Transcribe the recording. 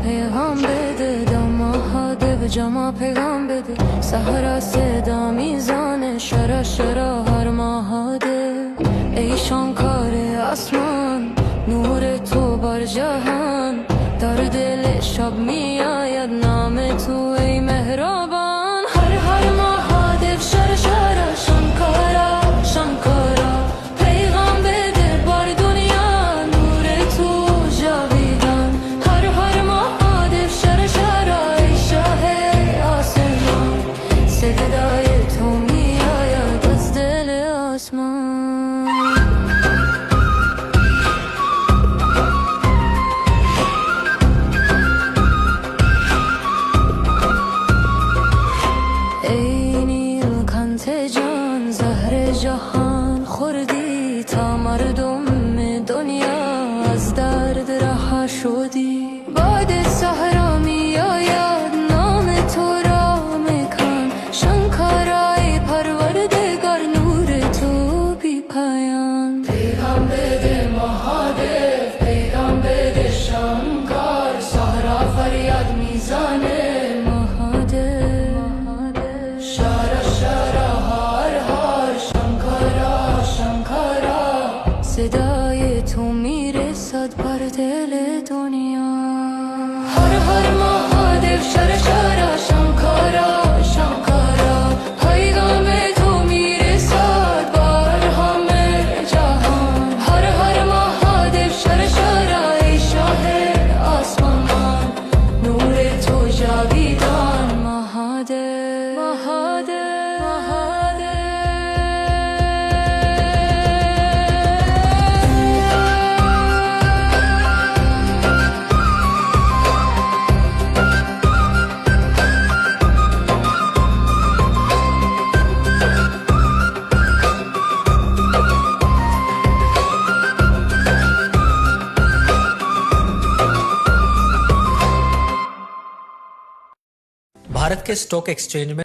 پیغام بده دما دو جما پیغام بده سهر صدا میزان شرا شرا هر ماهاده ای شانکار آسمان نور تو بر جهان در دل شب میآید نام تو ای مهربان هر ماهاده شرا شرا شانکارا شانکارا پیغام بده بر دنیا نور تو جاویدان هر ماهاده شرا شرا ای شاه آسمان صدای تو میآید از دل آسمان جهان خوردی تا مردم دنیا از درد رها شدی باد صحرا می آید نام تو را میکن شانکارای پروردگار نور تو بی پایان پیغام بده مهادیو پیغام بده شانکار صحرا فریاد میزنه صدای تو میرسد بر دل دنیا هر ماهادیو شرا شرا شانکارا شانکارا پیغام تو میرسد بر همه جهان هر ماهادیو شرا شرا ای شاه آسمان نور تو جاویدان مهادیو مهادیو भारत के stock exchange में